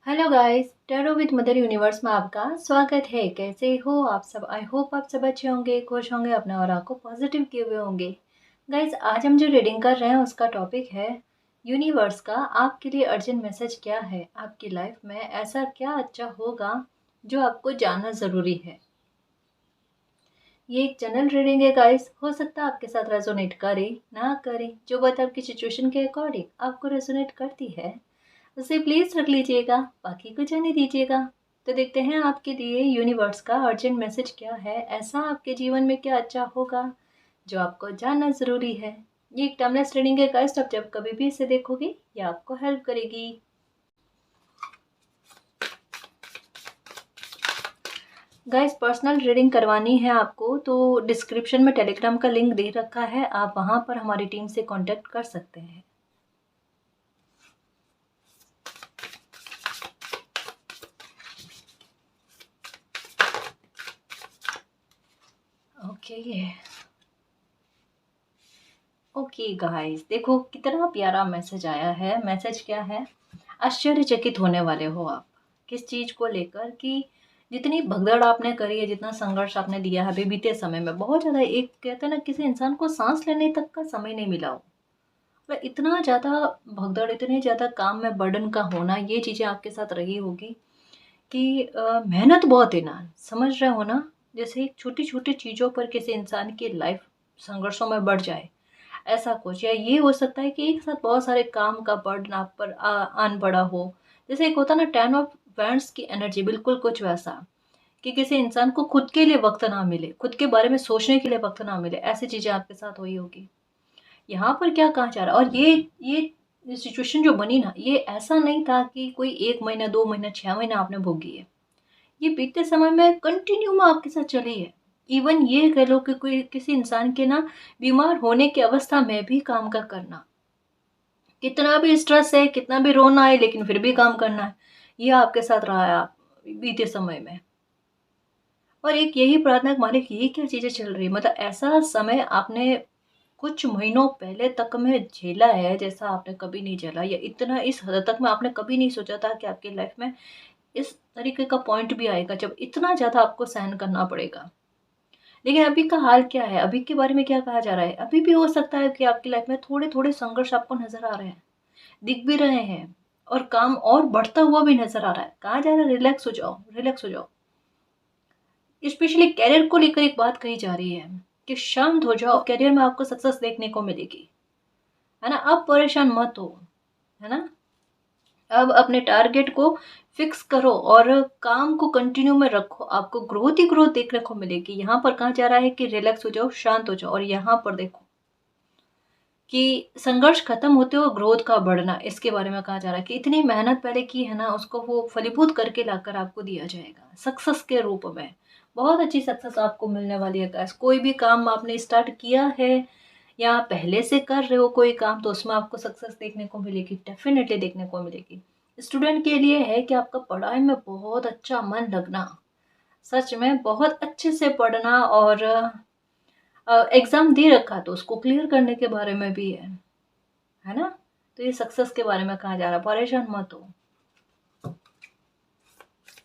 Hello guys, tarot with mother universe में आपका स्वागत है। कैसे हो आप सब? आई होप आप सब अच्छे होंगे, खुश होंगे, अपने और को पॉजिटिव किए हुए होंगे। गाइस, आज हम जो रीडिंग कर रहे हैं उसका टॉपिक है यूनिवर्स का आपके लिए अर्जेंट मैसेज क्या है। आपकी लाइफ में ऐसा क्या अच्छा होगा जो आपको जानना ज़रूरी है। ये एक जनरल रीडिंग है गाइस, हो सकता है आपके साथ रेजोनेट करे ना करे। जो बात आपकी सिचुएशन के अकॉर्डिंग आपको रेजोनेट करती है उसे प्लीज रख लीजिएगा, बाकी को जाने दीजिएगा। तो देखते हैं आपके लिए यूनिवर्स का अर्जेंट मैसेज क्या है। ऐसा आपके जीवन में क्या अच्छा होगा जो आपको जानना जरूरी है। ये एक टाइमलेस रीडिंग है गाइस, आप जब कभी भी इसे देखोगे ये आपको हेल्प करेगी। गाइस, पर्सनल रीडिंग करवानी है आपको तो डिस्क्रिप्शन में टेलीग्राम का लिंक दे रखा है, आप वहां पर हमारी टीम से कांटेक्ट कर सकते हैं। ओके ओके गाइस, देखो कितना प्यारा मैसेज आया है। मैसेज क्या है? आश्चर्यचकित होने वाले हो आप किस चीज को लेकर कि जितनी भगदड़ आपने करी है, जितना संघर्ष आपने दिया है अभी बीते समय में, बहुत ज्यादा। एक कहते हैं ना, किसी इंसान को सांस लेने तक का समय नहीं मिला हो। मतलब इतना ज्यादा भगदड़, इतने ज्यादा काम में बर्डन का होना, ये चीजें आपके साथ रही होगी कि मेहनत बहुत है ना, समझ रहे हो ना। जैसे छोटी छोटी चीजों पर किसी इंसान की लाइफ संघर्षों में बढ़ जाए, ऐसा कुछ। या ये हो सकता है कि एक साथ बहुत सारे काम का बर्डन आप पर आन पड़ा हो। जैसे एक होता ना, 10 ऑफ वैंड्स की एनर्जी, बिल्कुल कुछ वैसा कि किसी इंसान को खुद के लिए वक्त ना मिले, खुद के बारे में सोचने के लिए वक्त ना मिले, ऐसी चीजें आपके साथ हुई होगी। यहाँ पर क्या कहा जा रहा है, और ये सिचुएशन जो बनी ना, ये ऐसा नहीं था कि कोई 1 महीना 2 महीना 6 महीना आपने भोगी है। ये बीते समय में कंटिन्यू में आपके साथ चली है। इवन ये कह लो कि कोई किसी इंसान के ना बीमार होने की अवस्था में भी काम का करना, कितना भी स्ट्रेस है, कितना भी रोना है, लेकिन फिर भी काम करना है। ये आपके साथ रहा है आप बीते समय में। और एक यही प्रार्थना है कि मालिक, ये क्या चीजें चल रही है। मतलब ऐसा समय आपने कुछ महीनों पहले तक में झेला है जैसा आपने कभी नहीं झेला, या इतना इस हद तक में आपने कभी नहीं सोचा था कि आपकी लाइफ में इस तरीके का पॉइंट भी आएगा जब इतना ज्यादा आपको सहन करना पड़ेगा। लेकिन अभी का हाल क्या है, अभी के बारे में क्या कहा जा रहा है? अभी भी हो सकता है कि आपकी लाइफ में थोड़े थोड़े संघर्ष आपको नजर आ रहे हैं, दिख भी रहे हैं, और काम और बढ़ता हुआ भी नजर आ रहा है। कहा जा रहा है रिलैक्स हो जाओ, रिलैक्स हो जाओ। स्पेशली कैरियर को लेकर एक बात कही जा रही है कि शांत हो जाओ, कैरियर में आपको सक्सेस देखने को मिलेगी, है ना। अब परेशान मत हो, है ना। अब अपने टारगेट को फिक्स करो और काम को कंटिन्यू में रखो, आपको ग्रोथ ही ग्रोथ देखने को मिलेगी। यहाँ पर कहा जा रहा है कि रिलैक्स हो जाओ, शांत हो जाओ। और यहाँ पर देखो कि संघर्ष खत्म होते हुए ग्रोथ का बढ़ना, इसके बारे में कहा जा रहा है कि इतनी मेहनत पहले की है ना, उसको वो फलीभूत करके लाकर आपको दिया जाएगा सक्सेस के रूप में। बहुत अच्छी सक्सेस आपको मिलने वाली है गाइस। कोई भी काम आपने स्टार्ट किया है या पहले से कर रहे हो कोई काम, तो उसमें आपको सक्सेस देखने को मिलेगी, डेफिनेटली देखने को मिलेगी। स्टूडेंट के लिए है कि आपका पढ़ाई में बहुत अच्छा मन लगना, सच में बहुत अच्छे से पढ़ना, और एग्जाम दे रखा तो उसको क्लियर करने के बारे में भी है ना। तो ये सक्सेस के बारे में कहा जा रहा है, परेशान मत हो,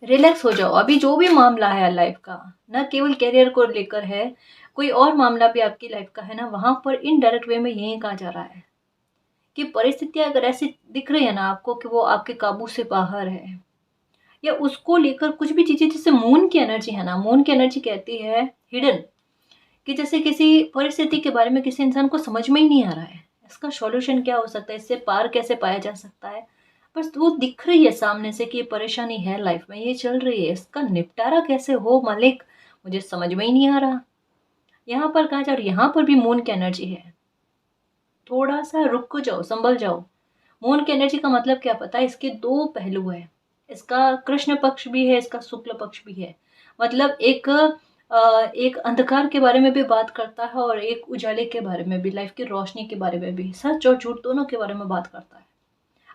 रिलैक्स हो जाओ। अभी जो भी मामला है लाइफ का, ना केवल करियर को लेकर है, कोई और मामला भी आपकी लाइफ का है ना, वहां पर इनडायरेक्ट वे में यही कहा जा रहा है कि परिस्थितियां अगर ऐसी दिख रही है ना आपको कि वो आपके काबू से बाहर है, या उसको लेकर कुछ भी चीजें, जैसे मून की एनर्जी है ना, मून की एनर्जी कहती है हिडन, कि जैसे किसी परिस्थिति के बारे में किसी इंसान को समझ में ही नहीं आ रहा है, इसका सॉल्यूशन क्या हो सकता है, इससे पार कैसे पाया जा सकता है। बस वो दिख रही है सामने से कि ये परेशानी है लाइफ में, ये चल रही है, इसका निपटारा कैसे हो मालिक, मुझे समझ में ही नहीं आ रहा। यहाँ पर कहा जाए, और यहाँ पर भी मून की एनर्जी है, थोड़ा सा रुक जाओ, संभल जाओ। मून की एनर्जी का मतलब क्या पता है? इसके दो पहलू है, इसका कृष्ण पक्ष भी है, इसका शुक्ल पक्ष भी है। मतलब एक अंधकार के बारे में भी बात करता है, और एक उजाले के बारे में भी, लाइफ की रोशनी के बारे में भी, सच और झूठ दोनों के बारे में बात करता है,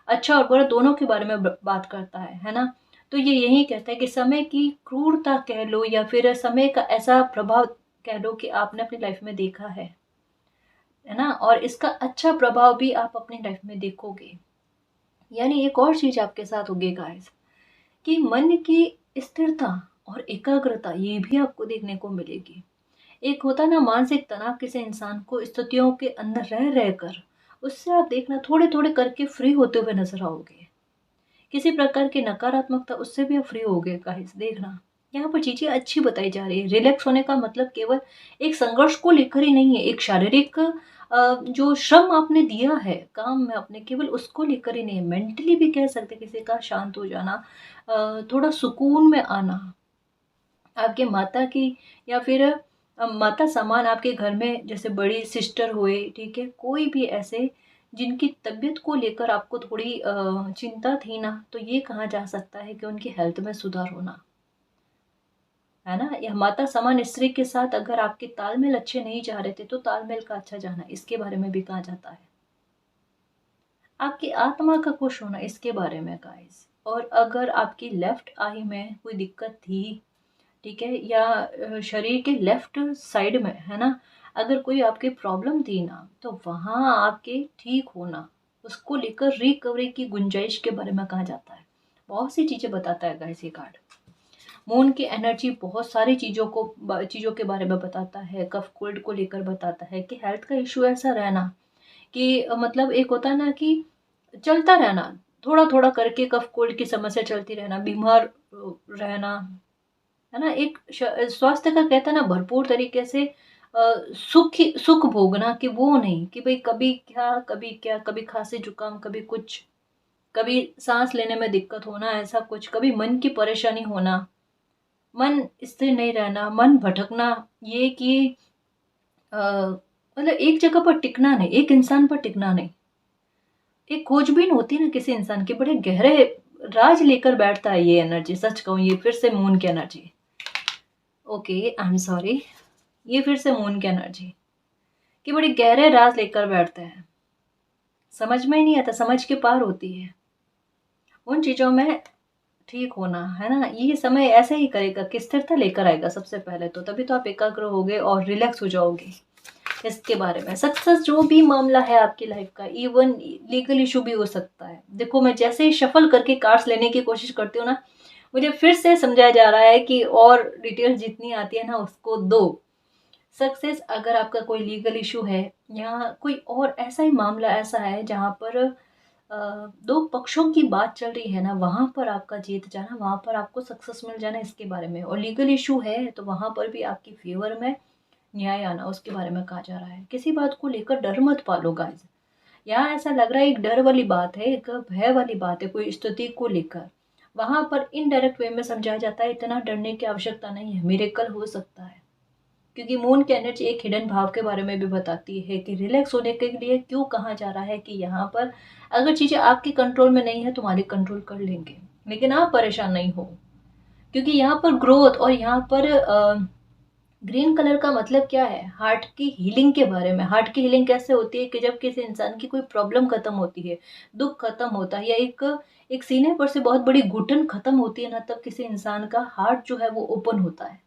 अच्छा और बुरा दोनों के बारे में बात करता है ना। तो ये यही कहता है कि समय की क्रूरता कह लो, या फिर समय का ऐसा प्रभाव कह लो कि आपने अपनी लाइफ में देखा है ना, और इसका अच्छा प्रभाव भी आप अपनी लाइफ में देखोगे। यानी एक और चीज आपके साथ होगी गाइस, कि मन की स्थिरता और एकाग्रता ये भी आपको देखने को मिलेगी। एक होता है ना मानसिक तनाव, किसी इंसान को स्थितियों के अंदर रह रहकर उससे आप देखना थोड़े-थोड़े करके फ्री होते हुए नज़र आओगे। किसी प्रकार की नकारात्मकता उससे भी आप फ्री होगे गाइस, देखना। यहाँ पर चीज़ें अच्छी बताई जा रही है। रिलैक्स होने का मतलब केवल एक संघर्ष को लेकर ही नहीं है, एक शारीरिक जो श्रम आपने दिया है काम में अपने, केवल उसको लेकर ही नहीं है, मेंटली भी कह सकते हैं किसी का शांत हो जाना, थोड़ा सुकून में आना। आपके माता की या फिर माता समान आपके घर में जैसे बड़ी सिस्टर हुए, ठीक है, कोई भी ऐसे जिनकी तबीयत को लेकर आपको थोड़ी चिंता थी ना, तो ये कहा जा सकता है कि उनकी हेल्थ में सुधार होना, है ना? या माता समान स्त्री के साथ अगर आपके तालमेल अच्छे नहीं जा रहे थे, तो तालमेल का अच्छा जाना, इसके बारे में भी कहा जाता है। आपकी आत्मा का खुश होना, इसके बारे में गाइस। और अगर आपकी लेफ्ट आई में कोई दिक्कत थी, ठीक है, या शरीर के लेफ्ट साइड में, है ना, अगर कोई आपकी प्रॉब्लम थी ना, तो वहाँ आपके ठीक होना, उसको लेकर रिकवरी की गुंजाइश के बारे में कहा जाता है। बहुत सी चीज़ें बताता है गाइस ये कार्ड। मून की एनर्जी बहुत सारी चीज़ों के बारे में बताता है। कफ कोल्ड को लेकर बताता है कि हेल्थ का इशू ऐसा रहना कि मतलब एक होता है ना कि चलता रहना, थोड़ा-थोड़ा करके कफ कोल्ड की समस्या चलती रहना, बीमार रहना, है ना? एक स्वास्थ्य का कहते हैं ना भरपूर तरीके से सुख भोगना, कि वो नहीं कि भई कभी क्या, कभी खाँसी-जुकाम, कभी कुछ, कभी साँस लेने में दिक्कत होना, ऐसा कुछ, कभी मन की परेशानी होना, मन स्थिर नहीं रहना, मन भटकना, ये कि मतलब एक जगह पर टिकना नहीं, एक इंसान पर टिकना नहीं। एक खोजबीन होती है ना किसी इंसान की, बड़े गहरे राज लेकर बैठता है ये एनर्जी, सच कहूँ ये फिर से मून की energy. Okay, I am sorry, ये फिर से मून की एनर्जी कि बड़े गहरे राज लेकर बैठते हैं, समझ में ही नहीं आता, समझ के पार होती है उन चीज़ों में ठीक होना, है ना? ये समय ऐसे ही करेगा कि स्थिरता लेकर आएगा सबसे पहले तो, तभी तो आप एकाग्र होगे और रिलैक्स हो जाओगे। इसके बारे में सक्सेस जो भी मामला है आपकी लाइफ का, इवन लीगल इशू भी हो सकता है। देखो मैं जैसे ही शफल करके कार्ड्स लेने की कोशिश करती हूँ ना, मुझे फिर से समझाया जा रहा है कि और डिटेल्स जितनी आती है ना उसको दो। सक्सेस, अगर आपका कोई लीगल इशू है या कोई और ऐसा ही मामला ऐसा है जहाँ पर दो पक्षों की बात चल रही है ना, वहाँ पर आपका जीत जाना, वहाँ पर आपको सक्सेस मिल जाना, इसके बारे में। और लीगल इशू है तो वहाँ पर भी आपकी फेवर में न्याय आना, उसके बारे में कहा जा रहा है। किसी बात को लेकर डर मत पालो गाइस। यहाँ ऐसा लग रहा है एक डर वाली बात है, एक भय वाली बात है कोई स्थिति को लेकर। वहाँ पर इनडायरेक्ट वे में समझाया जाता है इतना डरने की आवश्यकता नहीं है, मिरेकल हो सकता है। क्योंकि मून की एनर्जी एक हिडन भाव के बारे में भी बताती है कि रिलैक्स होने के लिए क्यों कहा जा रहा है कि यहाँ पर अगर चीज़ें आपके कंट्रोल में नहीं है तो मालिक कंट्रोल कर लेंगे, लेकिन आप परेशान नहीं हो। क्योंकि यहाँ पर ग्रोथ और यहाँ पर ग्रीन कलर का मतलब क्या है, हार्ट की हीलिंग के बारे में। हार्ट की हीलिंग कैसे होती है कि जब किसी इंसान की कोई प्रॉब्लम खत्म होती है, दुख खत्म होता है, या एक एक सीने पर से बहुत बड़ी घुटन खत्म होती है ना, तब किसी इंसान का हार्ट जो है वो ओपन होता है।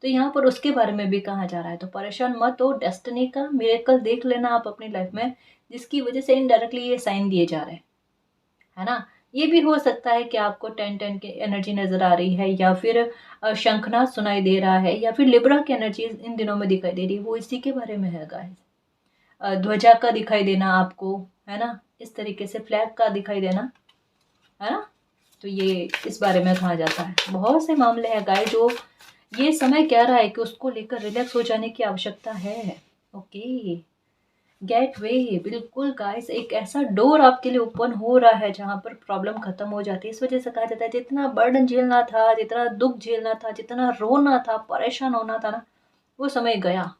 तो यहाँ पर उसके बारे में भी कहा जा रहा है। तो परेशान मत हो, डेस्टिनी का मिरेकल देख लेना आप अपनी लाइफ में, जिसकी वजह से इनडायरेक्टली ये साइन दिए जा रहे हैं, है ना? ये भी हो सकता है कि आपको 10-10 की एनर्जी नज़र आ रही है, या फिर शंखनाद सुनाई दे रहा है, या फिर लिब्रा की एनर्जी इन दिनों में दिखाई दे रही है, वो इसी के बारे में है गाइस। ध्वजा का दिखाई देना आपको, है ना? इस तरीके से फ्लैग का दिखाई देना, है ना? तो ये इस बारे में कहा जाता है। बहुत से मामले हैं गाइस जो ये समय कह रहा है कि उसको लेकर रिलैक्स हो जाने की आवश्यकता है। ओके, गेट वे, बिल्कुल गाइस, एक ऐसा डोर आपके लिए ओपन हो रहा है जहाँ पर प्रॉब्लम खत्म हो जाती है। इस वजह से कहा जाता है जितना बर्डन झेलना था, जितना दुख झेलना था, जितना रोना था, परेशान होना था ना, वो समय गया।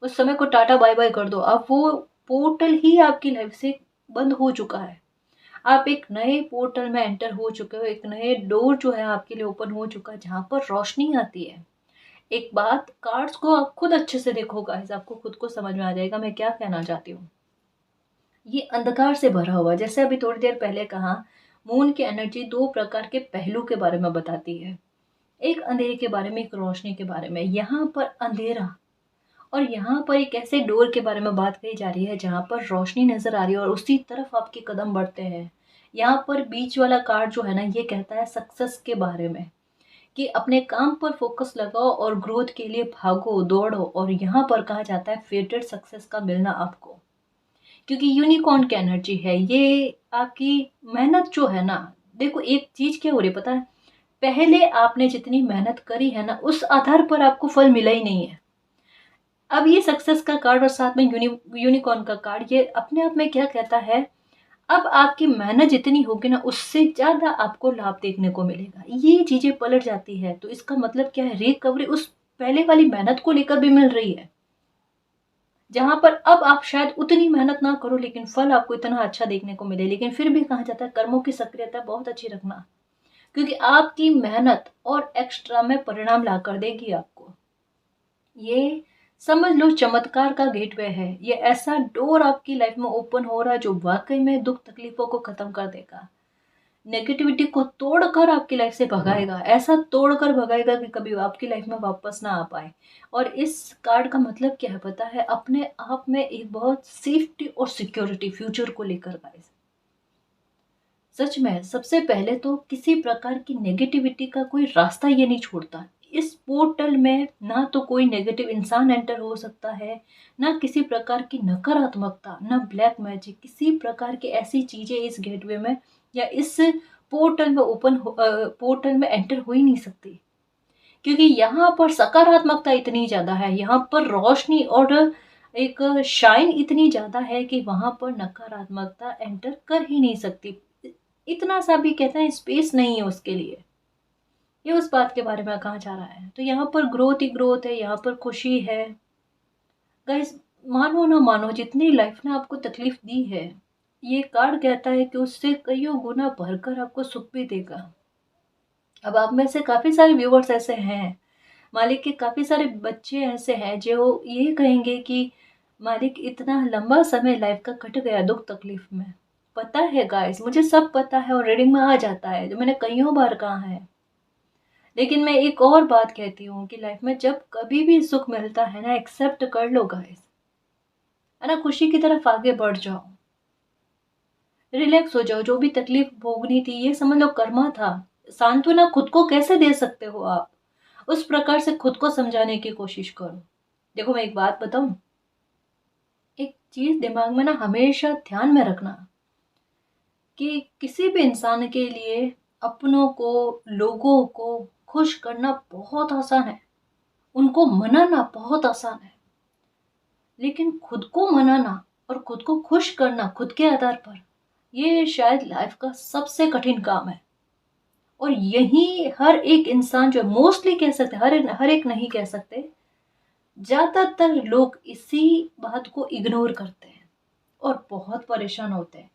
उस समय को टाटा बाय बाय कर दो। अब वो पोर्टल ही आपकी लाइफ से बंद हो चुका है। आप एक नए पोर्टल में एंटर हो चुके हो, एक नए डोर जो है आपके लिए ओपन हो चुका है जहाँ पर रोशनी आती है। एक बात, कार्ड्स को आप खुद अच्छे से देखो गाइस, आपको खुद को समझ में आ जाएगा मैं क्या कहना चाहती हूँ। ये अंधकार से भरा हुआ, जैसे अभी थोड़ी देर पहले कहा, मून की एनर्जी दो प्रकार के पहलू के बारे में बताती है। एक अंधेरे के बारे में, एक रोशनी के बारे में। यहाँ पर अंधेरा, और यहाँ पर एक ऐसे डोर के बारे में बात कही जा रही है जहाँ पर रोशनी नजर आ रही है और उसी तरफ आपके कदम बढ़ते हैं। यहाँ पर बीच वाला कार्ड जो है ना, ये कहता है सक्सेस के बारे में, कि अपने काम पर फोकस लगाओ और ग्रोथ के लिए भागो दौड़ो। और यहाँ पर कहा जाता है फेटेड सक्सेस का मिलना आपको, क्योंकि यूनिकॉर्न की एनर्जी है ये। आपकी मेहनत जो है ना, देखो एक चीज क्या हो रही है पता है, पहले आपने जितनी मेहनत करी है ना, उस आधार पर आपको फल मिला ही नहीं है। अब ये सक्सेस का कार्ड और साथ में यूनिकॉर्न का कार्ड, ये अपने आप में क्या कहता है, अब आपकी मेहनत जितनी होगी ना, उससे ज्यादा आपको लाभ देखने को मिलेगा। ये चीजें पलट जाती है, तो इसका मतलब क्या है, रिकवरी उस पहले वाली मेहनत को लेकर भी मिल रही है, जहां पर अब आप शायद उतनी मेहनत ना करो लेकिन फल आपको इतना अच्छा देखने को मिले। लेकिन फिर भी कहा जाता है कर्मों की सक्रियता बहुत अच्छी रखना, क्योंकि आपकी मेहनत और एक्स्ट्रा में परिणाम ला कर देगी आपको। ये समझ लो चमत्कार का गेटवे है, ये ऐसा डोर आपकी लाइफ में ओपन हो रहा है जो वाकई में दुख तकलीफों को खत्म कर देगा, नेगेटिविटी को तोड़कर आपकी लाइफ से भगाएगा, ऐसा तोड़कर भगाएगा कि कभी आपकी लाइफ में वापस ना आ पाए। और इस कार्ड का मतलब क्या है पता है, अपने आप में एक बहुत सेफ्टी और सिक्योरिटी फ्यूचर को लेकर गाइस। सच में सबसे पहले तो किसी प्रकार की नेगेटिविटी का कोई रास्ता ये नहीं छोड़ता। इस पोर्टल में ना तो कोई नेगेटिव इंसान एंटर हो सकता है, ना किसी प्रकार की नकारात्मकता, ना ब्लैक मैजिक, किसी प्रकार की ऐसी चीजें इस गेटवे में या इस पोर्टल में पोर्टल में एंटर हो ही नहीं सकती। क्योंकि यहाँ पर सकारात्मकता इतनी ज्यादा है, यहाँ पर रोशनी और एक शाइन इतनी ज्यादा है कि वहां पर नकारात्मकता एंटर कर ही नहीं सकती। इतना सा भी कहते हैं स्पेस नहीं है उसके लिए। ये उस बात के बारे में कहा जा रहा है। तो यहाँ पर ग्रोथ ही ग्रोथ है, यहाँ पर खुशी है। गाइस, मानो ना मानो, जितनी लाइफ ने आपको तकलीफ दी है, ये कार्ड कहता है कि उससे कईयों गुना भरकर आपको सुख भी देगा। अब आप में से काफी सारे व्यूवर्स ऐसे हैं, मालिक के काफी सारे बच्चे ऐसे हैं जो ये कहेंगे कि मालिक इतना लंबा समय लाइफ का कट गया दुख तकलीफ में। पता है गाइस, मुझे सब पता है और रीडिंग में आ जाता है, जो मैंने कईयों बार कहा है। लेकिन मैं एक और बात कहती हूँ कि लाइफ में जब कभी भी सुख मिलता है ना, एक्सेप्ट कर लो गाइस, है ना, खुशी की तरफ आगे बढ़ जाओ, रिलैक्स हो जाओ। जो भी तकलीफ भोगनी थी ये समझ लो कर्मा था। सांत्वना खुद को कैसे दे सकते हो आप, उस प्रकार से खुद को समझाने की कोशिश करो। देखो मैं एक बात बताऊं, एक चीज दिमाग में ना हमेशा ध्यान में रखना, कि किसी भी इंसान के लिए अपनों को, लोगों को खुश करना बहुत आसान है, उनको मनाना बहुत आसान है, लेकिन खुद को मनाना और खुद को खुश करना खुद के आधार पर, ये शायद लाइफ का सबसे कठिन काम है। और यही हर एक इंसान, जो मोस्टली कह सकते, हर एक नहीं कह सकते, ज्यादातर लोग इसी बात को इग्नोर करते हैं और बहुत परेशान होते हैं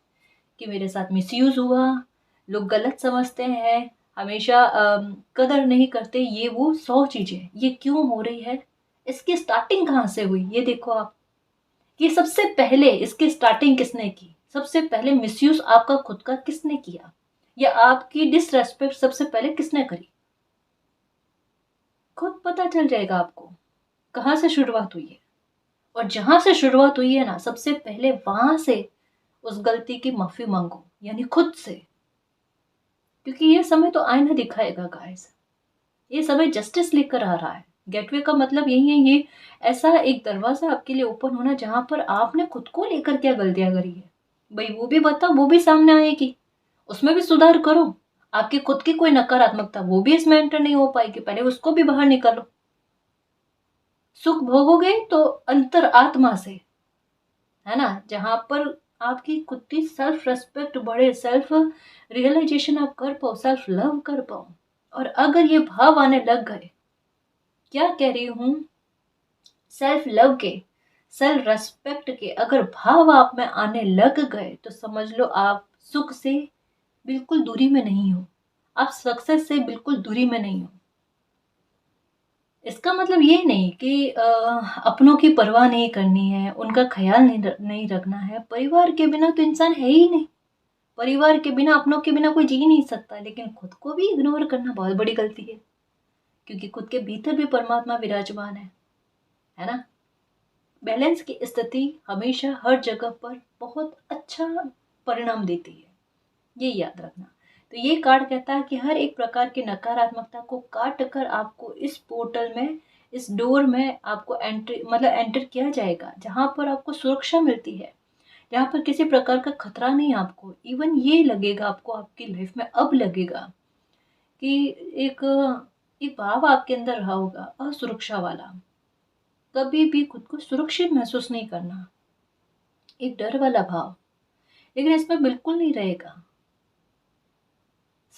कि मेरे साथ मिसयूज हुआ, लोग गलत समझते हैं, हमेशा कदर नहीं करते, ये वो 100 चीजें। ये क्यों हो रही है, इसकी स्टार्टिंग कहाँ से हुई, ये देखो आप। ये सबसे पहले इसकी स्टार्टिंग किसने की, सबसे पहले मिसयूज आपका खुद का किसने किया, या आपकी डिसरेस्पेक्ट सबसे पहले किसने करी, खुद पता चल जाएगा आपको कहाँ से शुरुआत हुई है। और जहां से शुरुआत हुई है ना, सबसे पहले वहां से उस गलती की माफी मांगो, यानी खुद से। क्योंकि ये समय तो आईना दिखाएगा गाइस, ये समय जस्टिस लेकर आ रहा है। गेटवे का मतलब यही है, ये ऐसा एक दरवाजा आपके लिए ओपन होना जहां पर आपने खुद को लेकर क्या गलतियां करी है, भाई वो भी बताओ, वो भी सामने आएगी, उसमें भी सुधार करो। आपकी खुद की कोई नकारात्मकता वो भी इसमें एंटर नहीं हो पाएगी, पहले उसको भी बाहर निकालो। सुख भोगोगे तो अंतर आत्मा से, है ना, जहां पर आपकी खुद की सेल्फ रेस्पेक्ट बढ़े, सेल्फ रियलाइजेशन आप कर पाओ, सेल्फ लव कर पाओ। और अगर ये भाव आने लग गए, क्या कह रही हूं, सेल्फ लव के, सेल्फ रेस्पेक्ट के अगर भाव आप में आने लग गए, तो समझ लो आप सुख से बिल्कुल दूरी में नहीं हो, आप सक्सेस से बिल्कुल दूरी में नहीं हो। इसका मतलब ये नहीं कि अपनों की परवाह नहीं करनी है, उनका ख्याल नहीं रखना है। परिवार के बिना तो इंसान है ही नहीं, परिवार के बिना, अपनों के बिना कोई जी नहीं सकता। लेकिन खुद को भी इग्नोर करना बहुत बड़ी गलती है, क्योंकि खुद के भीतर भी परमात्मा विराजमान है ना। बैलेंस की स्थिति हमेशा हर जगह पर बहुत अच्छा परिणाम देती है। ये याद रखना। तो ये कार्ड कहता है कि हर एक प्रकार की नकारात्मकता को काट कर आपको इस पोर्टल में, इस डोर में आपको एंटर किया जाएगा, जहाँ पर आपको सुरक्षा मिलती है, जहाँ पर किसी प्रकार का खतरा नहीं आपको। इवन ये लगेगा आपको, आपकी लाइफ में अब लगेगा कि एक एक भाव आपके अंदर रहा होगा असुरक्षा वाला। कभी भी खुद को सुरक्षित महसूस नहीं करना, एक डर वाला भाव, लेकिन इसमें बिल्कुल नहीं रहेगा।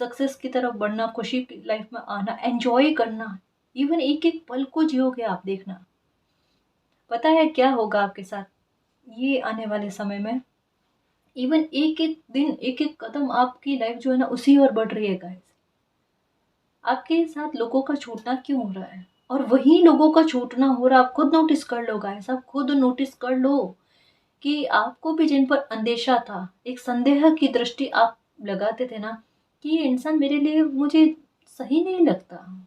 सक्सेस की तरफ बढ़ना, खुशी की लाइफ में आना, एंजॉय करना, इवन एक एक पल को जियोगे आप, देखना पता है क्या होगा आपके साथ ये आने वाले समय में। इवन एक एक दिन, एक एक कदम आपकी लाइफ जो है ना उसी ओर बढ़ रही है गाइस। आपके साथ लोगों का छूटना क्यों हो रहा है, और वही लोगों का छूटना हो रहा है, आप खुद नोटिस कर लो गाइस, आप खुद नोटिस कर लो कि आपको भी जिन पर अंदेशा था, एक संदेह की दृष्टि आप लगाते थे ना कि ये इंसान मेरे लिए, मुझे सही नहीं लगता,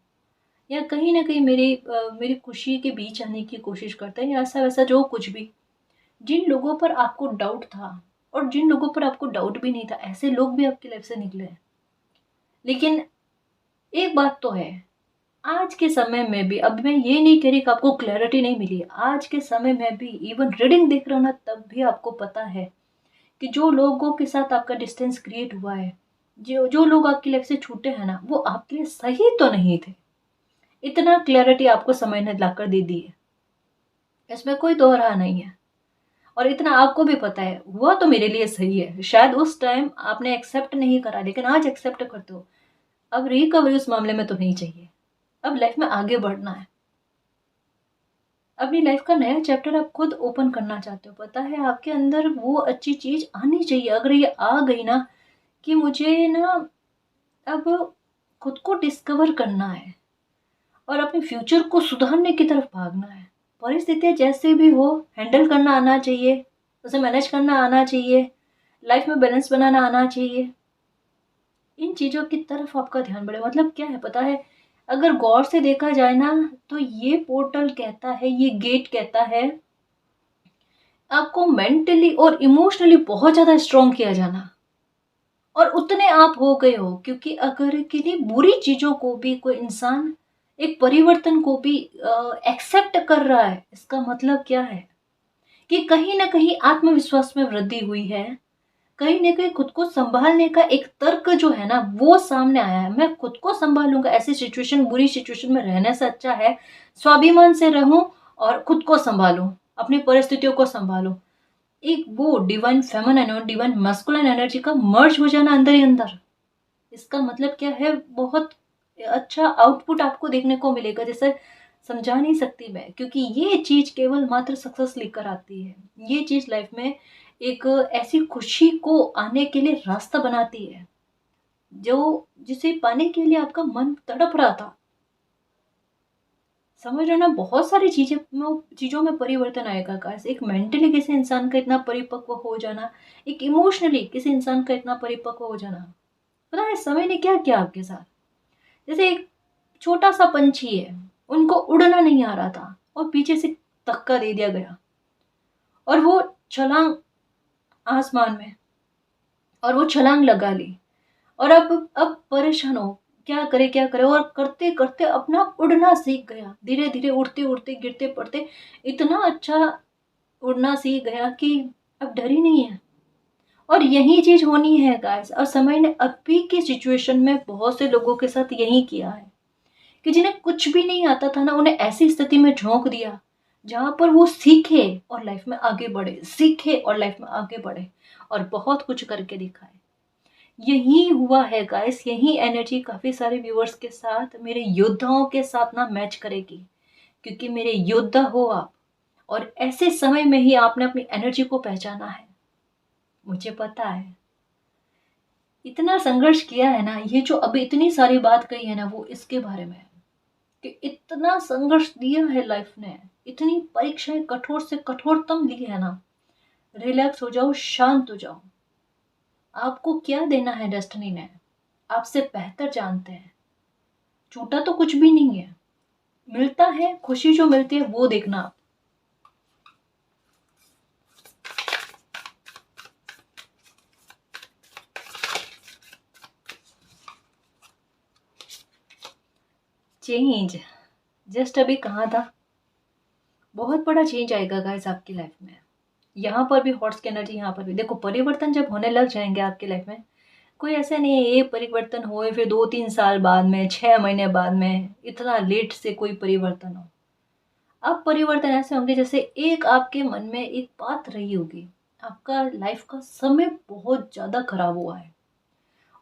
या कहीं ना कहीं मेरी खुशी के बीच आने की कोशिश करता है, या ऐसा वैसा जो कुछ भी, जिन लोगों पर आपको डाउट था और जिन लोगों पर आपको डाउट भी नहीं था, ऐसे लोग भी आपकी लाइफ से निकले हैं। लेकिन एक बात तो है, आज के समय में भी, अब मैं ये नहीं कह रही कि आपको क्लैरिटी नहीं मिली, आज के समय में भी इवन रीडिंग देख रहे हो ना तब भी आपको पता है कि जो लोगों के साथ आपका डिस्टेंस क्रिएट हुआ है, जो जो लोग आपकी लाइफ से छूटे हैं ना, वो आपके लिए सही तो नहीं थे। इतना क्लैरिटी आपको समय ने लाकर दे दी है, इसमें कोई दो राह नहीं है। और इतना आपको भी पता है हुआ तो मेरे लिए सही है, शायद उस टाइम आपने एक्सेप्ट नहीं करा, लेकिन आज एक्सेप्ट करते हो। अब रिकवरी उस मामले में तो नहीं चाहिए, अब लाइफ में आगे बढ़ना है। अपनी लाइफ का नया चैप्टर आप खुद ओपन करना चाहते हो, पता है आपके अंदर वो अच्छी चीज आनी चाहिए। अगर ये आ गई ना कि मुझे ना अब खुद को डिस्कवर करना है और अपने फ्यूचर को सुधारने की तरफ भागना है, परिस्थितियाँ जैसे भी हो हैंडल करना आना चाहिए, उसे मैनेज करना आना चाहिए, लाइफ में बैलेंस बनाना आना चाहिए, इन चीज़ों की तरफ आपका ध्यान बढ़े। मतलब क्या है पता है, अगर गौर से देखा जाए ना तो ये पोर्टल कहता है, ये गेट कहता है आपको मेंटली और इमोशनली बहुत ज़्यादा स्ट्रॉन्ग किया जाना, और उतने आप हो गए हो। क्योंकि अगर किन्हीं बुरी चीज़ों को भी कोई इंसान, एक परिवर्तन को भी एक्सेप्ट कर रहा है, इसका मतलब क्या है कि कहीं ना कहीं आत्मविश्वास में वृद्धि हुई है, कहीं ना कहीं खुद को संभालने का एक तर्क जो है ना वो सामने आया है। मैं खुद को संभालूंगा, ऐसी सिचुएशन, बुरी सिचुएशन में रहने से अच्छा है स्वाभिमान से रहूं और खुद को संभालूं, अपनी परिस्थितियों को संभालूं। एक वो डिवाइन फेमिनिन और डिवाइन मस्कुलिन एनर्जी का मर्ज हो जाना अंदर ही अंदर, इसका मतलब क्या है, बहुत अच्छा आउटपुट आपको देखने को मिलेगा, जैसे समझा नहीं सकती मैं। क्योंकि ये चीज केवल मात्र सक्सेस लेकर आती है, ये चीज लाइफ में एक ऐसी खुशी को आने के लिए रास्ता बनाती है जो, जिसे पाने के लिए आपका मन तड़प रहा था। समझ रहे ना, बहुत सारी चीजों में परिवर्तन आएगा गाइस। एक मेंटली किसी इंसान का इतना परिपक्व हो जाना, एक इमोशनली किसी इंसान का इतना परिपक्व हो जाना, पता है समय ने क्या किया आपके साथ। जैसे एक छोटा सा पंछी है, उनको उड़ना नहीं आ रहा था और पीछे से धक्का दे दिया गया और वो छलांग आसमान में, और वो छलांग लगा ली, और अब परेशान हो क्या करे क्या करे, और करते करते अपना उड़ना सीख गया, धीरे धीरे उड़ते उड़ते गिरते पड़ते इतना अच्छा उड़ना सीख गया कि अब डर ही नहीं है। और यही चीज होनी है गाइस, और समय ने अभी की सिचुएशन में बहुत से लोगों के साथ यही किया है कि जिन्हें कुछ भी नहीं आता था ना, उन्हें ऐसी स्थिति में झोंक दिया जहां पर वो सीखे और लाइफ में आगे बढ़े, सीखे और लाइफ में आगे बढ़े, और बहुत कुछ करके दिखाए। यही हुआ है गाइस, यही एनर्जी काफी सारे व्यूअर्स के साथ, मेरे योद्धाओं के साथ ना मैच करेगी। क्योंकि मेरे योद्धा हो आप, और ऐसे समय में ही आपने अपनी एनर्जी को पहचाना है। मुझे पता है इतना संघर्ष किया है ना, ये जो अभी इतनी सारी बात कही है ना वो इसके बारे में है कि इतना संघर्ष दिया है लाइफ ने, इतनी परीक्षाएं कठोर से कठोरतम ली है ना। रिलैक्स हो जाओ, शांत हो जाओ। आपको क्या देना है डेस्टिनी ने, आपसे बेहतर जानते हैं। छूटा तो कुछ भी नहीं है, मिलता है खुशी, जो मिलती है वो देखना आप। चेंज जस्ट अभी कहाँ था, बहुत बड़ा चेंज आएगा गाइस आपकी लाइफ में। यहाँ पर भी हॉट्स की एनर्जी, यहाँ पर भी देखो परिवर्तन जब होने लग जाएंगे आपकी लाइफ में, कोई ऐसा नहीं है ये परिवर्तन होए फिर 2-3 साल बाद में, 6 महीने बाद में, इतना लेट से कोई परिवर्तन हो। अब परिवर्तन ऐसे होंगे जैसे एक आपके मन में एक बात रही होगी, आपका लाइफ का समय बहुत ज़्यादा खराब हुआ है,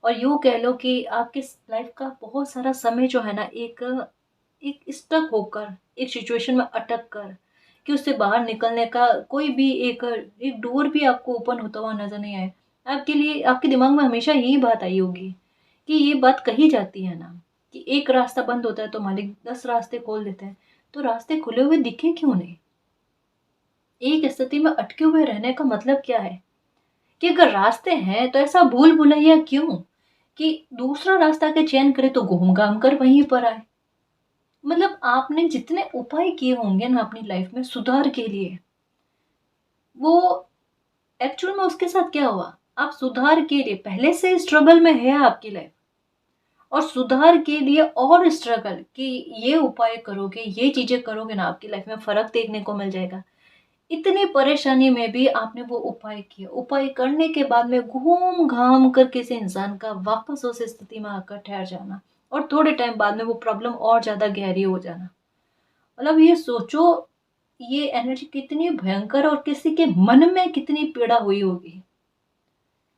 और यूँ कह लो कि आपके लाइफ का बहुत सारा समय जो है ना, एक एक स्टक होकर, एक सिचुएशन में अटक कर, कि उससे बाहर निकलने का कोई भी एक एक डोर भी आपको ओपन होता हुआ नजर नहीं आए। आपके लिए आपके दिमाग में हमेशा यही बात आई होगी, कि ये बात कही जाती है ना, कि एक रास्ता बंद होता है तो मालिक 10 रास्ते खोल देते हैं। तो रास्ते खुले हुए दिखे क्यों नहीं? एक स्थिति में अटके हुए रहने का मतलब क्या है? कि अगर रास्ते हैं तो ऐसा भूल भुलैया क्यों कि दूसरा रास्ता के चयन करे तो घूम घाम कर वहीं पर आए। मतलब आपने जितने उपाय किए होंगे ना अपनी लाइफ में सुधार के लिए, वो एक्चुअल में उसके साथ क्या हुआ? आप सुधार के लिए पहले से स्ट्रगल में है आपकी लाइफ, और सुधार के लिए और स्ट्रगल, कि ये उपाय करोगे, ये चीजें करोगे ना, आपकी लाइफ में फर्क देखने को मिल जाएगा। इतनी परेशानी में भी आपने वो उपाय किया, उपाय करने के बाद में घूम घाम कर किसी इंसान का वापस उस स्थिति में आकर ठहर जाना, और थोड़े टाइम बाद में वो प्रॉब्लम और ज्यादा गहरी हो जाना। मतलब ये सोचो, ये एनर्जी कितनी भयंकर, और किसी के मन में कितनी पीड़ा हुई होगी,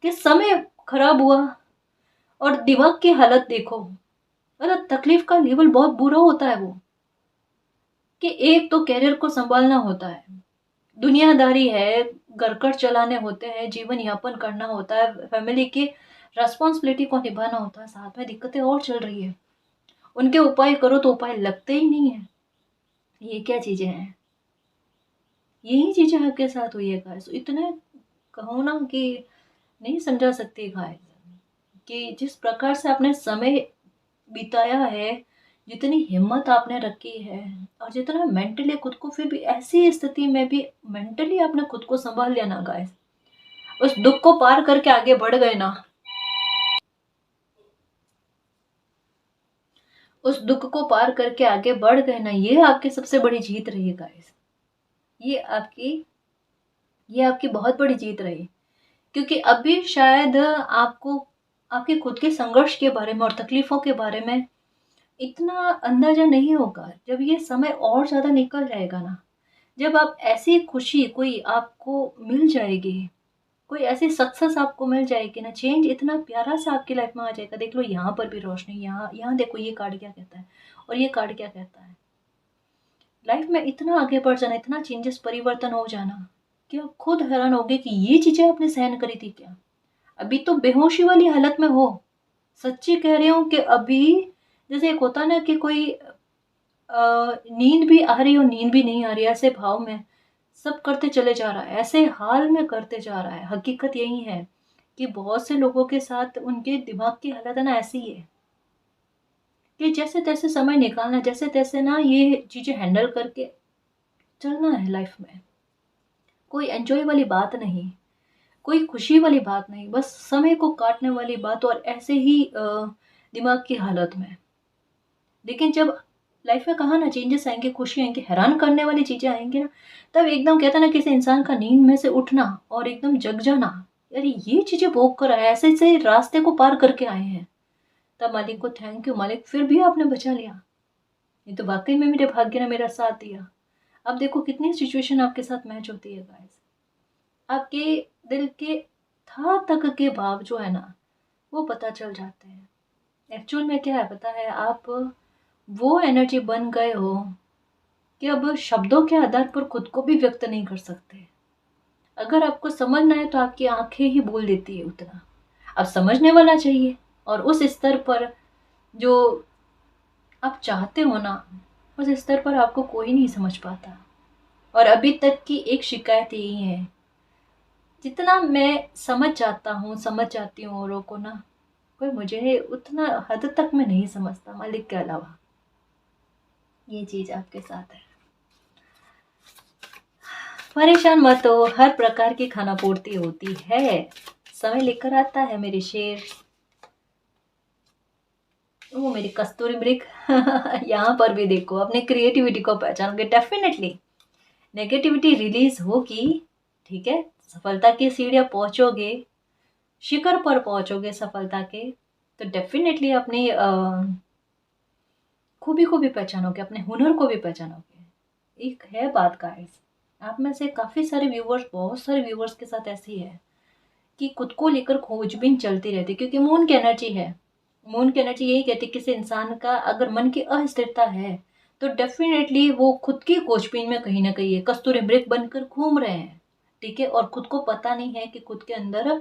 कि समय खराब हुआ, और दिमाग की हालत देखो। मतलब तकलीफ का लेवल बहुत बुरा होता है वो, कि एक तो कैरियर को संभालना होता है, दुनियादारी है, घर कर चलाने होते हैं, जीवन यापन करना होता है, फैमिली की रेस्पॉन्सिबिलिटी को निभाना होता है, साथ में दिक्कतें और चल रही है। उनके उपाय करो तो उपाय लगते ही नहीं है। ये क्या चीजें हैं? यही चीजें आपके साथ हुई है गाइस। इतने कहो ना कि नहीं समझा सकती गाइस, कि जिस प्रकार से आपने समय बिताया है, जितनी हिम्मत आपने रखी है, और जितना मेंटली खुद को, फिर भी ऐसी स्थिति में भी मेंटली आपने खुद को संभाल लिया ना गाइस, उस दुख को पार करके आगे बढ़ गए ना, उस दुख को पार करके आगे बढ़ गए ना, ये आपकी सबसे बड़ी जीत रही है गाइस। ये आपकी ये आपकी बहुत बड़ी जीत रही, क्योंकि अभी शायद आपको आपके खुद के संघर्ष के बारे में और तकलीफों के बारे में इतना अंदाजा नहीं होगा। जब ये समय और ज्यादा निकल जाएगा ना, जब आप ऐसी खुशी कोई आपको मिल जाएगी, कोई ऐसी सक्सेस आपको मिल जाएगी ना, चेंज इतना प्यारा सा आपकी लाइफ में आ जाएगा। देख लो यहाँ पर भी रोशनी, यहाँ यहाँ देखो ये कार्ड क्या कहता है, और ये कार्ड क्या कहता है। लाइफ में इतना आगे बढ़ जाना, इतना चेंजेस, परिवर्तन हो जाना, कि आप खुद हैरान होगे कि ये चीजें आपने सहन करी थी क्या। अभी तो बेहोशी वाली हालत में हो, सच्ची कह रही हूँ, कि अभी जैसे एक होता ना कि कोई नींद भी आ रही हो, नींद भी नहीं आ रही, ऐसे भाव में सब करते चले जा रहा है, ऐसे हाल में करते जा रहा है। हकीकत यही है कि बहुत से लोगों के साथ उनके दिमाग की हालत है ना ऐसी है, कि जैसे तैसे समय निकालना, जैसे तैसे ना ये चीजें हैंडल करके चलना है लाइफ में। कोई एंजॉय वाली बात नहीं, कोई खुशी वाली बात नहीं, बस समय को काटने वाली बात, और ऐसे ही दिमाग की हालत में। लेकिन जब लाइफ में कहा ना चेंजेस आएंगे, खुशी आएंगी, हैरान करने वाली चीजें आएंगी ना, तब एकदम कहता ना किसी इंसान का नींद में से उठना और एकदम जग जाना, यार ये चीजें भोग कर आए, ऐसे ऐसे रास्ते को पार करके आए हैं। तब मालिक को थैंक यू, मालिक फिर भी आपने बचा लिया, ये तो वाकई में मेरे भाग्य ने मेरा साथ दिया। अब देखो कितनी सिचुएशन आपके साथ मैच होती है गाइस, आपके दिल के था तक के भाव जो है ना, वो पता चल जाते हैं। एक्चुअल में क्या है पता है, आप वो एनर्जी बन गए हो कि अब शब्दों के आधार पर खुद को भी व्यक्त नहीं कर सकते। अगर आपको समझना है तो आपकी आंखें ही बोल देती है उतना। अब समझने वाला चाहिए, और उस स्तर पर जो आप चाहते हो ना, उस स्तर पर आपको कोई नहीं समझ पाता। और अभी तक की एक शिकायत यही है, जितना मैं समझ जाता हूँ, समझ जाती हूँ औरों को ना, कोई मुझे उतना हद तक मैं नहीं समझता मालिक के अलावा। ये चीज आपके साथ है। परेशान मत हो, हर प्रकार की खाना पूर्ति होती है, समय लेकर आता है मेरे शेर। वो मेरी कस्तूरी ब्रिक यहाँ पर भी देखो अपनी क्रिएटिविटी को पहचानोगे डेफिनेटली नेगेटिविटी रिलीज होगी। ठीक है, सफलता की सीढ़ियाँ पहुंचोगे, शिखर पर पहुंचोगे सफलता के, तो डेफिनेटली अपनी खूबी को भी पहचानोगे, अपने हुनर को भी पहचानोगे। एक है बात गाइस, आप में से काफ़ी सारे व्यूवर्स, बहुत सारे व्यूवर्स के साथ ऐसी है कि खुद को लेकर खोजबीन चलती रहती है, क्योंकि मून की एनर्जी है। मून की एनर्जी यही कहती है किसी इंसान का अगर मन की अस्थिरता है तो डेफिनेटली वो खुद की खोजबीन में कहीं ना कहीं है, कस्तूरी मृग बनकर घूम रहे हैं। ठीक है, और खुद को पता नहीं है कि खुद के अंदर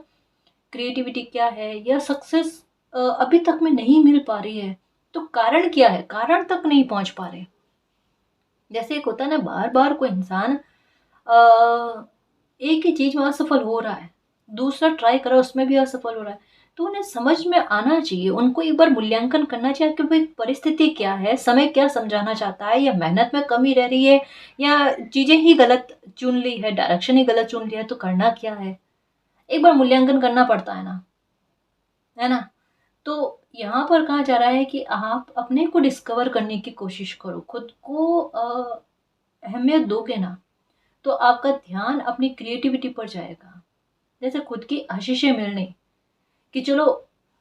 क्रिएटिविटी क्या है या सक्सेस अभी तक में नहीं मिल पा रही है। तो कारण क्या है, कारण तक नहीं पहुंच पा रहे। जैसे एक होता है ना, बार बार कोई इंसान एक ही चीज में असफल हो रहा है, दूसरा ट्राई करा उसमें भी असफल हो रहा है, तो उन्हें समझ में आना चाहिए, उनको एक बार मूल्यांकन करना चाहिए कि भाई परिस्थिति क्या है, समय क्या समझाना चाहता है, या मेहनत में कमी रह रही है, या चीजें ही गलत चुन ली है, डायरेक्शन ही गलत चुन लिया है, तो करना क्या है। एक बार मूल्यांकन करना पड़ता है ना, है ना। तो यहाँ पर कहा जा रहा है कि आप अपने को डिस्कवर करने की कोशिश करो, खुद को अहमियत दोगे ना तो आपका ध्यान अपनी क्रिएटिविटी पर जाएगा। जैसे खुद की आशीषें मिलने, कि चलो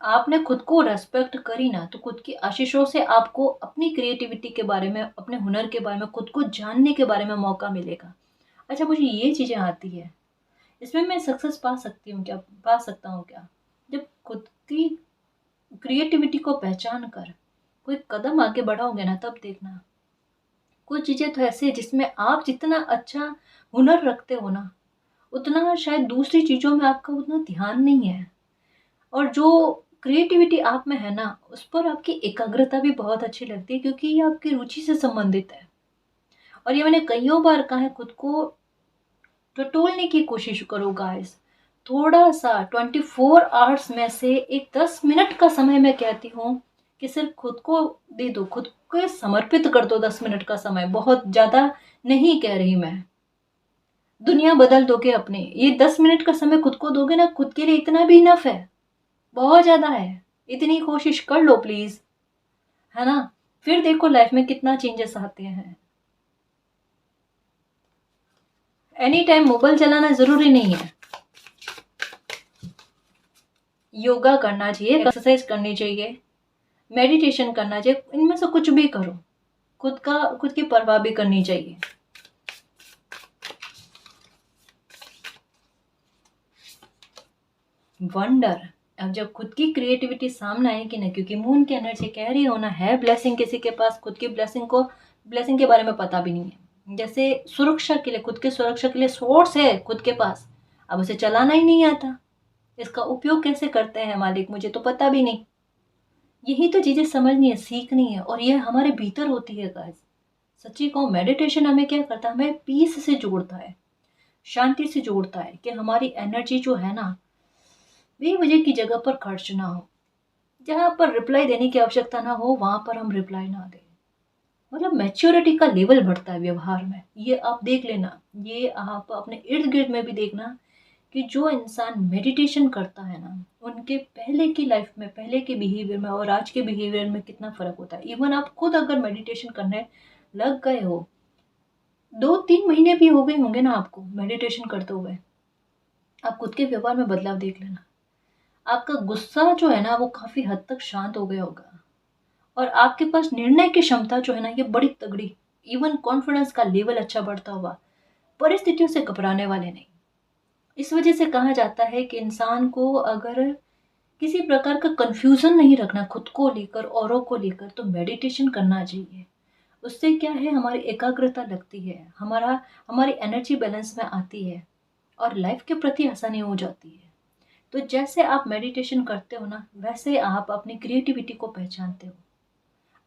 आपने खुद को रेस्पेक्ट करी ना, तो खुद की आशीषों से आपको अपनी क्रिएटिविटी के बारे में, अपने हुनर के बारे में, खुद को जानने के बारे में मौका मिलेगा। अच्छा, मुझे ये चीज़ें आती है, इसमें मैं सक्सेस पा सकती हूँ क्या, पा सकता हूँ क्या। जब खुद की क्रिएटिविटी को पहचान कर कोई कदम आगे बढ़ाओगे ना, तब देखना कुछ चीज़ें तो ऐसी है जिसमें आप जितना अच्छा हुनर रखते हो ना, उतना शायद दूसरी चीज़ों में आपका उतना ध्यान नहीं है। और जो क्रिएटिविटी आप में है ना, उस पर आपकी एकाग्रता भी बहुत अच्छी लगती है, क्योंकि ये आपकी रुचि से संबंधित है। और ये मैंने कईयों बार कहा है, खुद को टटोलने की कोशिश करो गाइस। थोड़ा सा 24 आवर्स में से एक 10 मिनट का समय मैं कहती हूँ कि सिर्फ खुद को दे दो, खुद को समर्पित कर दो। 10 मिनट का समय बहुत ज़्यादा नहीं कह रही मैं, दुनिया बदल दोगे अपने। ये 10 मिनट का समय खुद को दोगे ना, खुद के लिए इतना भी इनफ है, बहुत ज़्यादा है। इतनी कोशिश कर लो प्लीज़, है ना। फिर देखो लाइफ में कितना चेंजेस आते हैं। एनी टाइम मोबाइल चलाना ज़रूरी नहीं है, योगा करना चाहिए, एक्सरसाइज करनी चाहिए, मेडिटेशन करना चाहिए, इनमें से कुछ भी करो। खुद की परवाह भी करनी चाहिए। वंडर, अब जब खुद की क्रिएटिविटी सामने आएगी ना, क्योंकि मून की एनर्जी कह रही हो ना, है ब्लेसिंग किसी के पास खुद की ब्लेसिंग के बारे में पता भी नहीं है। जैसे सुरक्षा के लिए, खुद की सुरक्षा के लिए सोर्स है खुद के पास, अब उसे चलाना ही नहीं आता, इसका उपयोग कैसे करते हैं मालिक, मुझे तो पता भी नहीं। यही तो चीजें समझनी है, सीखनी है, और ये हमारे भीतर होती है गाइस। सच्ची कहूँ, मेडिटेशन हमें क्या करता है, हमें पीस से जोड़ता है, शांति से जोड़ता है, कि हमारी एनर्जी जो है ना, बेवजह की जगह पर खर्च ना हो। जहाँ पर रिप्लाई देने की आवश्यकता ना हो, वहां पर हम रिप्लाई ना दें। मतलब मैच्योरिटी का लेवल बढ़ता है व्यवहार में, ये आप देख लेना, ये आप अपने इर्द गिर्द में भी देखना कि जो इंसान मेडिटेशन करता है ना, उनके पहले की लाइफ में, पहले के बिहेवियर में और आज के बिहेवियर में कितना फर्क होता है। इवन आप खुद अगर मेडिटेशन करने लग गए हो, 2-3 महीने भी हो गए होंगे ना आपको मेडिटेशन करते हुए, आप खुद के व्यवहार में बदलाव देख लेना। आपका गुस्सा जो है ना, वो काफी हद तक शांत हो गया होगा, और आपके पास निर्णय की क्षमता जो है ना, ये बड़ी तगड़ी, इवन कॉन्फिडेंस का लेवल अच्छा बढ़ता हुआ, परिस्थितियों से घबराने वाले नहीं। इस वजह से कहा जाता है कि इंसान को अगर किसी प्रकार का कंफ्यूजन नहीं रखना खुद को लेकर, औरों को लेकर, तो मेडिटेशन करना चाहिए। उससे क्या है, हमारी एकाग्रता लगती है, हमारी एनर्जी बैलेंस में आती है, और लाइफ के प्रति आसानी हो जाती है। तो जैसे आप मेडिटेशन करते हो ना, वैसे आप अपनी क्रिएटिविटी को पहचानते हो,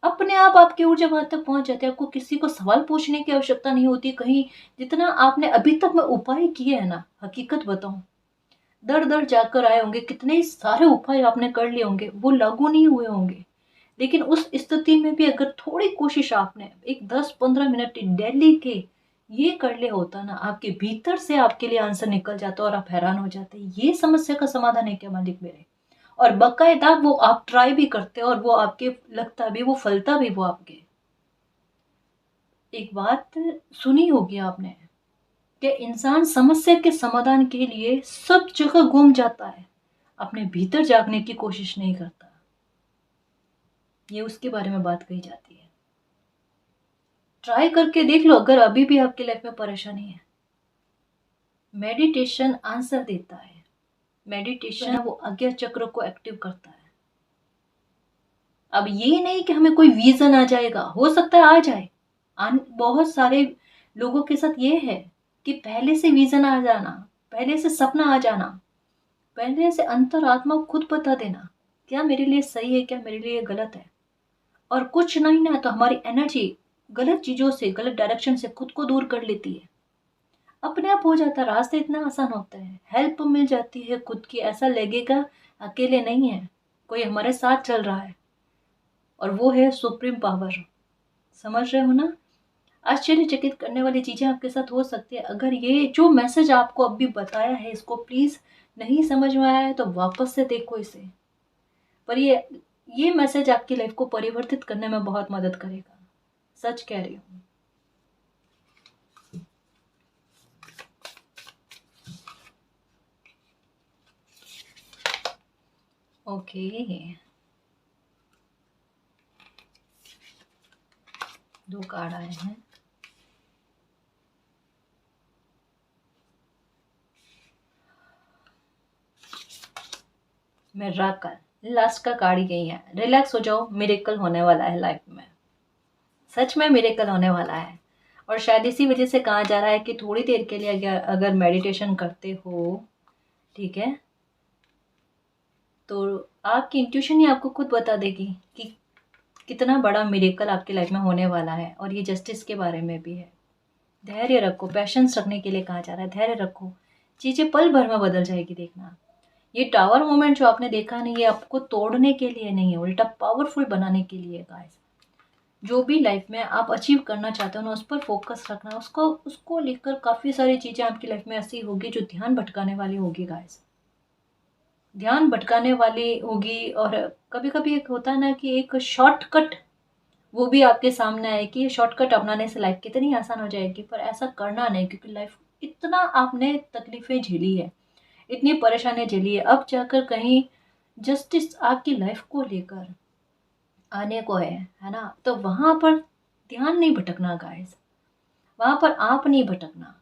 अपने आप आपकी ऊर्जा वहां तक पहुंच जाती है, आपको किसी को सवाल पूछने की आवश्यकता नहीं होती कहीं। जितना आपने अभी तक में उपाय किए हैं ना, हकीकत बताऊं, दर दर जाकर आए होंगे, कितने सारे उपाय आपने कर लिए होंगे, वो लागू नहीं हुए होंगे। लेकिन उस स्थिति में भी अगर थोड़ी कोशिश आपने एक 10-15 मिनट डेली के ये कर लिया होता ना, आपके भीतर से आपके लिए आंसर निकल जाता और आप हैरान हो जाते, ये समस्या का समाधान है क्या मालिक मेरे। और बाकायदा वो आप ट्राई भी करते और वो आपके लगता भी, वो फलता भी वो आपके। एक बात सुनी होगी आपने कि इंसान समस्या के समाधान के लिए सब जगह घूम जाता है, अपने भीतर जागने की कोशिश नहीं करता। ये उसके बारे में बात कही जाती है। ट्राई करके देख लो, अगर अभी भी आपकी लाइफ में परेशानी है, मेडिटेशन आंसर देता है। मेडिटेशन वो आज्ञा चक्र को एक्टिव करता है। अब ये नहीं कि हमें कोई विजन आ जाएगा, हो सकता है आ जाए। बहुत सारे लोगों के साथ ये है कि पहले से विजन आ जाना, पहले से सपना आ जाना, पहले से अंतरात्मा को खुद बता देना क्या मेरे लिए सही है, क्या मेरे लिए गलत है। और कुछ नहीं ना तो हमारी एनर्जी गलत चीजों से, गलत डायरेक्शन से खुद को दूर कर लेती है, अपने आप हो जाता है। रास्ते इतना आसान होता है, हेल्प मिल जाती है खुद की, ऐसा लगेगा अकेले नहीं है, कोई हमारे साथ चल रहा है, और वो है सुप्रीम पावर। समझ रहे हो ना? आश्चर्यचकित करने वाली चीजें आपके साथ हो सकती है। अगर ये जो मैसेज आपको अभी बताया है, इसको प्लीज नहीं समझ में आया है तो वापस से देखो इसे। पर ये मैसेज आपकी लाइफ को परिवर्तित करने में बहुत मदद करेगा, सच कह रही हूँ। ओके, 2 कार्ड आए हैं। मिरेकल, लास्ट का कार्ड ही यही है। रिलैक्स हो जाओ, मिरेकल होने वाला है लाइफ में, सच में मिरेकल होने वाला है। और शायद इसी वजह से कहा जा रहा है कि थोड़ी देर के लिए अगर मेडिटेशन करते हो, ठीक है, तो आपकी इंट्यूशन ही आपको खुद बता देगी कि कितना बड़ा मिरेकल आपकी लाइफ में होने वाला है। और ये जस्टिस के बारे में भी है। धैर्य रखो, पैशंस रखने के लिए कहा जा रहा है। धैर्य रखो, चीज़ें पल भर में बदल जाएगी, देखना। ये टावर मोमेंट जो आपने देखा नहीं, ये आपको तोड़ने के लिए नहीं है, उल्टा पावरफुल बनाने के लिए गाइस। जो भी लाइफ में आप अचीव करना चाहते हो ना, उस पर फोकस रखना, उसको लेकर काफ़ी सारी चीज़ें आपकी लाइफ में ऐसी होगी जो ध्यान भटकाने वाली होगी गाइस, ध्यान भटकाने वाली होगी। और कभी कभी एक होता है ना कि एक शॉर्टकट वो भी आपके सामने आए कि ये शॉर्टकट अपनाने से लाइफ कितनी आसान हो जाएगी, पर ऐसा करना नहीं, क्योंकि लाइफ इतना आपने तकलीफें झेली है, इतनी परेशानियां झेली है, अब जाकर कहीं जस्टिस आपकी लाइफ को लेकर आने को है ना? तो वहां पर ध्यान नहीं भटकना गाइस, वहां पर आप नहीं भटकना।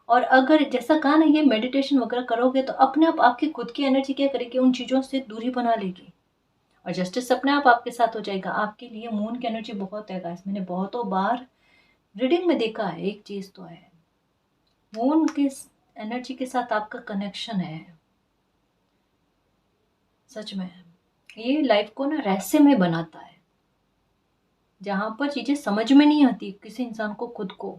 और अगर जैसा कहा ना, ये मेडिटेशन वगैरह करोगे तो अपने आप आपकी खुद की एनर्जी क्या करेगी, उन चीज़ों से दूरी बना लेगी, और जस्टिस अपने आप आपके साथ हो जाएगा। आपके लिए मून की एनर्जी बहुत है गाइस, मैंने बहुतों बार रीडिंग में देखा है। एक चीज़ तो है, मून की एनर्जी के साथ आपका कनेक्शन है, सच में। ये लाइफ को ना रहस्यमय बनाता है, जहां पर चीज़ें समझ में नहीं आती किसी इंसान को, खुद को।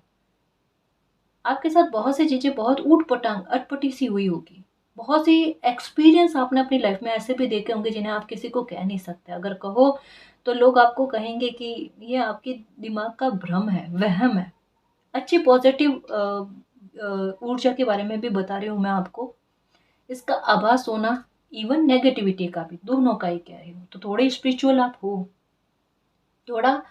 आपके साथ बहुत सी चीज़ें बहुत ऊट पटांग अटपटी सी हुई होगी, बहुत सी एक्सपीरियंस आपने अपनी लाइफ में ऐसे भी देखे होंगे जिन्हें आप किसी को कह नहीं सकते। अगर कहो तो लोग आपको कहेंगे कि ये आपके दिमाग का भ्रम है, वहम है। अच्छी पॉजिटिव ऊर्जा के बारे में भी बता रही हूँ मैं आपको, इसका आभास होना, इवन नेगेटिविटी का भी, दोनों का ही कह रही हूँ। तो थोड़े स्पिरिचुअल आप हो, थोड़ा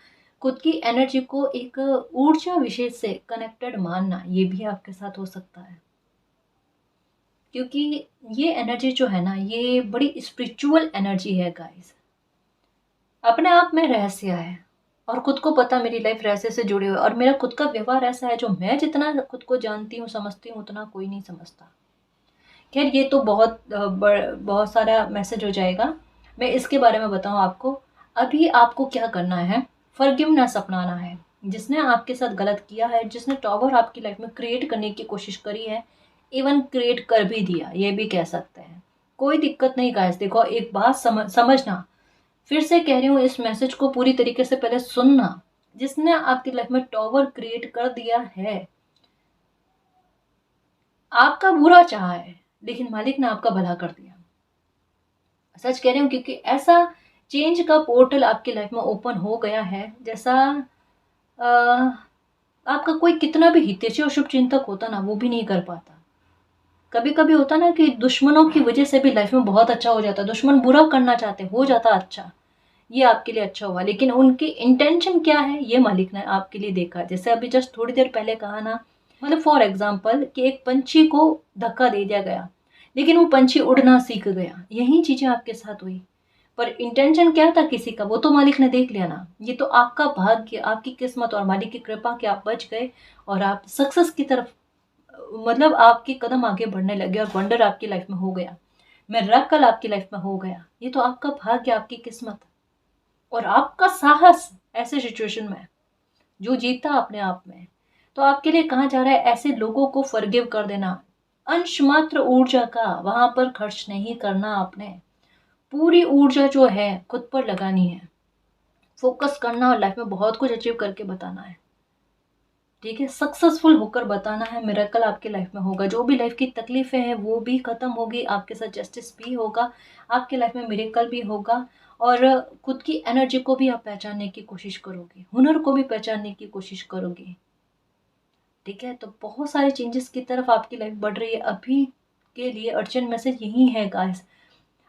खुद की एनर्जी को एक ऊर्जा विशेष से कनेक्टेड मानना, ये भी आपके साथ हो सकता है। क्योंकि ये एनर्जी जो है ना, ये बड़ी स्पिरिचुअल एनर्जी है गाइस, अपने आप में रहस्य है। और खुद को पता मेरी लाइफ रहस्य से जुड़ी हुई है, और मेरा खुद का व्यवहार ऐसा है जो मैं जितना खुद को जानती हूँ, समझती हूँ, उतना कोई नहीं समझता। खैर, ये तो बहुत सारा मैसेज हो जाएगा, मैं इसके बारे में बताऊँ आपको। अभी आपको क्या करना है, फॉरगिवनेस अपनाना है। जिसने आपके साथ गलत किया है, जिसने टॉवर आपकी लाइफ में क्रिएट करने की कोशिश करी है, इवन क्रिएट कर भी दिया, ये भी कह सकते हैं, कोई दिक्कत नहीं गाइस। देखो, एक बात समझना, फिर से कह रही हूँ, इस मैसेज को पूरी तरीके से पहले सुनना। जिसने आपकी लाइफ में टॉवर क्रिएट कर दिया है, आपका बुरा चाहा है, लेकिन मालिक ने आपका भला कर दिया, सच कह रही हूँ। क्योंकि ऐसा चेंज का पोर्टल आपकी लाइफ में ओपन हो गया है, जैसा आपका कोई कितना भी हितैषी और शुभ चिंतक होता ना, वो भी नहीं कर पाता। कभी कभी होता ना कि दुश्मनों की वजह से भी लाइफ में बहुत अच्छा हो जाता है। दुश्मन बुरा करना चाहते हो जाता अच्छा, ये आपके लिए अच्छा हुआ, लेकिन उनकी इंटेंशन क्या है ये मालिक ने आपके लिए देखा। जैसे अभी जस्ट थोड़ी देर पहले कहा ना, मतलब फॉर एग्जाम्पल कि एक पंछी को धक्का दे दिया गया, लेकिन वो पंछी उड़ना सीख गया। यही चीजें आपके साथ हुई, पर इंटेंशन क्या था किसी का वो तो मालिक ने देख लिया ना। ये तो आपका भाग्य, आपकी किस्मत और मालिक की कृपा कि आप बच गए और आप सक्सेस की तरफ, मतलब आपके कदम आगे बढ़ने लगे और वंडर आपकी लाइफ में हो गया, मिरेकल आपकी लाइफ में हो गया। ये तो आपका भाग्य, आपकी किस्मत और आपका साहस ऐसे सिचुएशन में जो जीता अपने आप में। तो आपके लिए कहा जा रहा है ऐसे लोगों को फॉरगिव कर देना। अंश मात्र ऊर्जा का वहां पर खर्च नहीं करना, आपने पूरी ऊर्जा जो है खुद पर लगानी है, फोकस करना और लाइफ में बहुत कुछ अचीव करके बताना है। ठीक है, सक्सेसफुल होकर बताना है, मिरेकल आपकी लाइफ में होगा। जो भी लाइफ की तकलीफें हैं वो भी खत्म होगी, आपके साथ जस्टिस भी होगा, आपके लाइफ में मिरेकल भी होगा। और खुद की एनर्जी को भी आप पहचानने की कोशिश करोगे, हुनर को भी पहचानने की कोशिश करोगे। ठीक है, तो बहुत सारे चेंजेस की तरफ आपकी लाइफ बढ़ रही है। अभी के लिए अर्जेंट मैसेज यही है गाइस।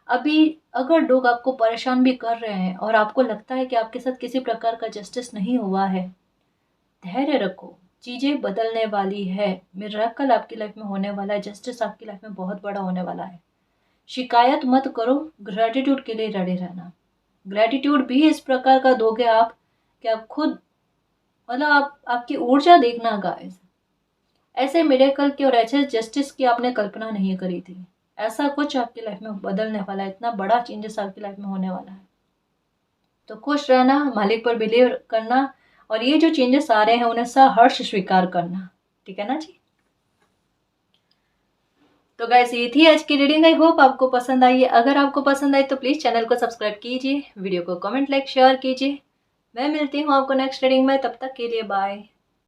अभी अगर लोग आपको परेशान भी कर रहे हैं और आपको लगता है कि आपके साथ किसी प्रकार का जस्टिस नहीं हुआ है, धैर्य रखो, चीजें बदलने वाली है, मिरेकल आपकी लाइफ में होने वाला है, जस्टिस आपकी लाइफ में बहुत बड़ा होने वाला है। शिकायत मत करो, ग्रेटिट्यूड के लिए रेडी रहना। ग्रेटिट्यूड भी इस प्रकार का दोगे आप कि आप खुद, मतलब आप आपकी ऊर्जा देखना गाइस, ऐसे मिरेकल की और ऐसे जस्टिस की आपने कल्पना नहीं करी थी। ऐसा कुछ आपकी लाइफ में बदलने वाला है, इतना बड़ा चेंजेस आपकी लाइफ में होने वाला है। तो खुश रहना, मालिक पर बिलीव करना और ये जो चेंजेस आ रहे हैं उन्हें सहर्ष स्वीकार करना। ठीक है ना जी। तो गाइस ये थी आज की रीडिंग, आई होप आपको पसंद आई है। अगर आपको पसंद आई तो प्लीज चैनल को सब्सक्राइब कीजिए, वीडियो को कमेंट लाइक शेयर कीजिए। मैं मिलती हूँ आपको नेक्स्ट रीडिंग में, तब तक के लिए बाय।